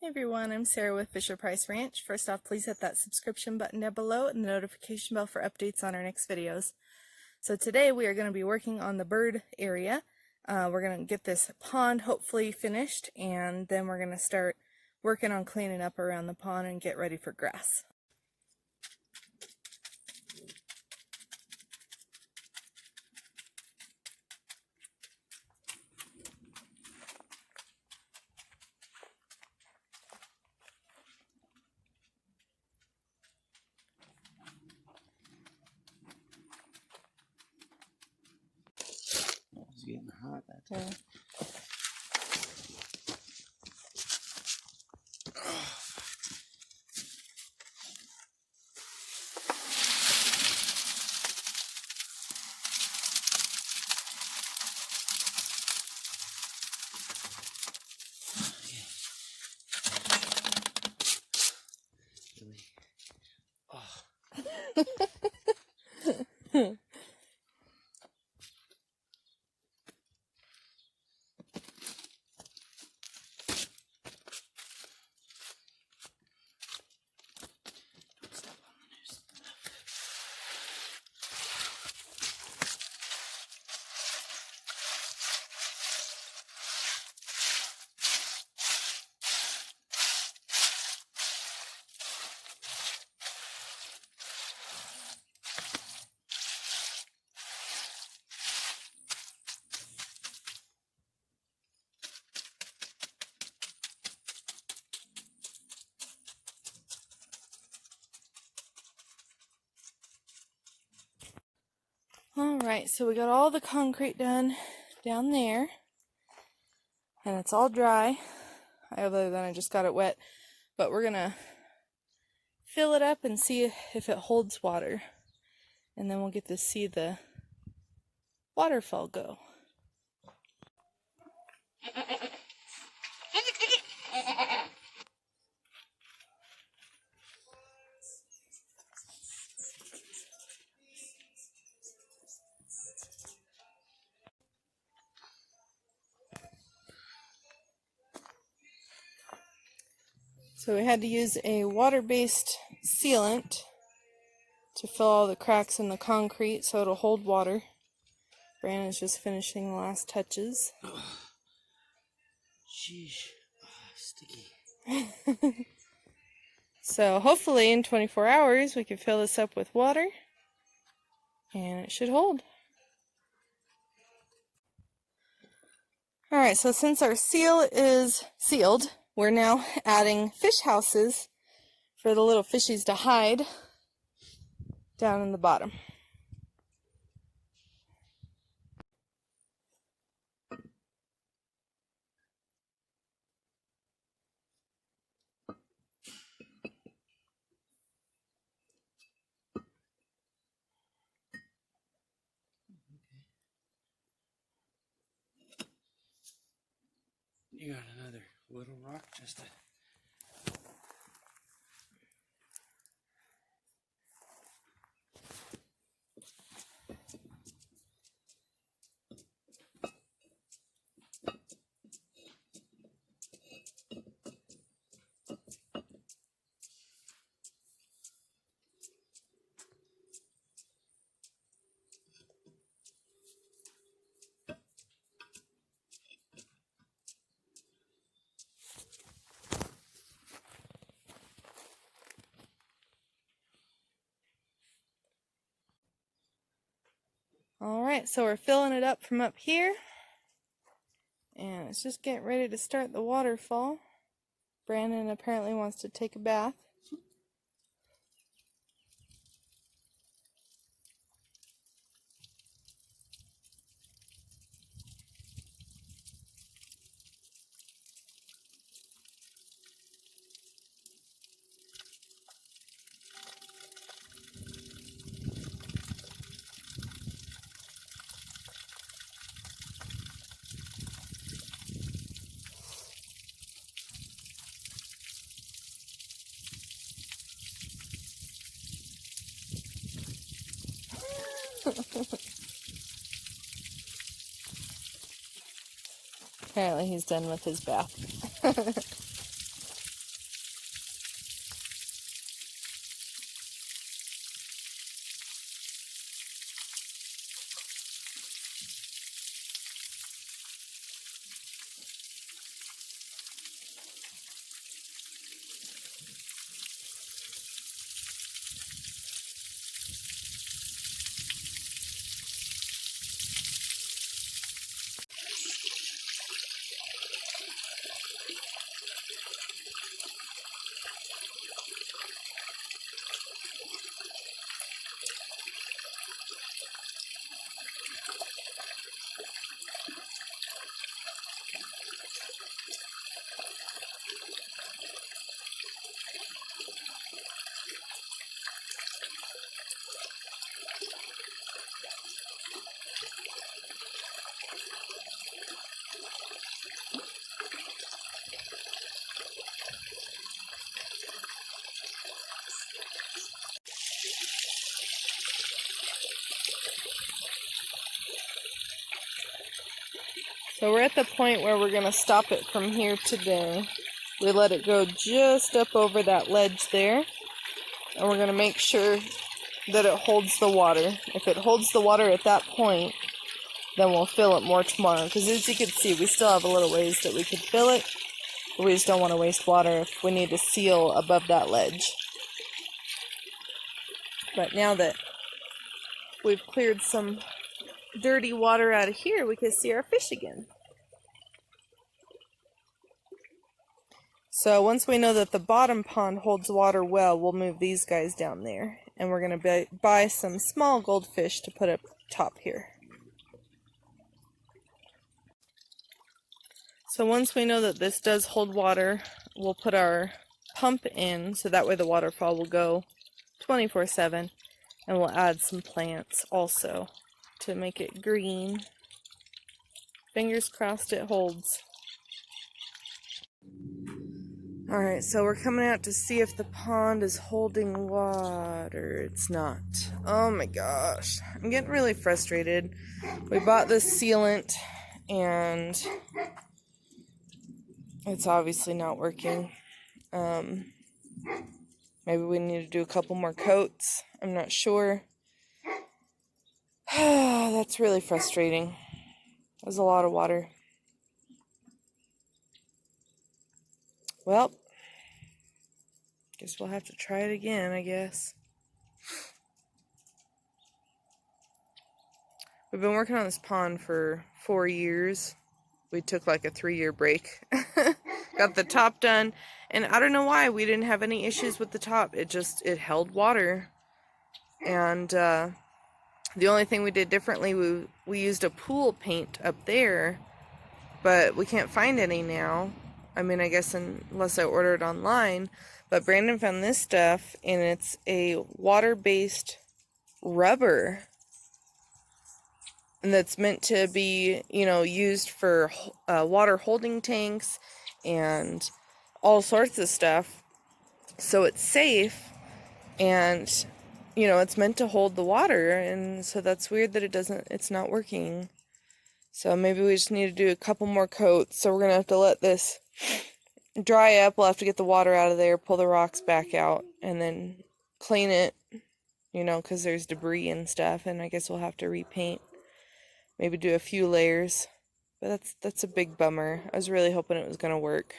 Hey everyone, I'm Sarah with Fisher Price Ranch. First off, please hit that subscription button down below and the notification bell for updates on our next videos. So today we are going to be working on the bird area. We're going to get this pond hopefully finished, and then we're going to start working on cleaning up around the pond and get ready for grass. It's getting hot that time. Really? Oh. Step on the noose. Alright, so we got all the concrete done down there, and it's all dry, other than I just got it wet, but we're going to fill it up and see if it holds water, and then we'll get to see the waterfall go. So we had to use a water-based sealant to fill all the cracks in the concrete so it'll hold water. Brandon's just finishing the last touches. Sheesh. Sticky. So hopefully in 24 hours we can fill this up with water and it should hold. Alright, so since our seal is sealed, we're now adding fish houses for the little fishies to hide down in the bottom. You got another little rock just to... Alright, so we're filling it up from up here, and it's just getting ready to start the waterfall. Brandon apparently wants to take a bath. Apparently he's done with his bath. So we're at the point where we're going to stop it from here today. We let it go just up over that ledge there. And we're going to make sure that it holds the water. If it holds the water at that point, then we'll fill it more tomorrow. Because as you can see, we still have a little ways that we could fill it. But we just don't want to waste water if we need to seal above that ledge. But now that we've cleared some dirty water out of here, we can see our fish again. So once we know that the bottom pond holds water well, we'll move these guys down there. And we're going to buy some small goldfish to put up top here. So once we know that this does hold water, we'll put our pump in so that way the waterfall will go 24/7. And we'll add some plants also to make it green. Fingers crossed it holds. Alright, so we're coming out to see if the pond is holding water. It's not. Oh my gosh. I'm getting really frustrated. We bought this sealant and it's obviously not working. Maybe we need to do a couple more coats. I'm not sure. That's really frustrating. There's a lot of water. Well, guess we'll have to try it again, I guess. We've been working on this pond for 4 years. We took like a 3-year break. Got the top done, and I don't know why we didn't have any issues with the top. It held water. And the only thing we did differently, we used a pool paint up there, but we can't find any now. I mean, I guess unless I order it online. But Brandon found this stuff, and it's a water-based rubber. And that's meant to be, used for water holding tanks and all sorts of stuff. So it's safe, and, it's meant to hold the water. And so that's weird that it's not working. So maybe we just need to do a couple more coats. So we're going to have to let this dry up. We'll have to get the water out of there, pull the rocks back out, and then clean it, because there's debris and stuff. And I guess we'll have to repaint. Maybe do a few layers. But that's a big bummer. I was really hoping it was going to work.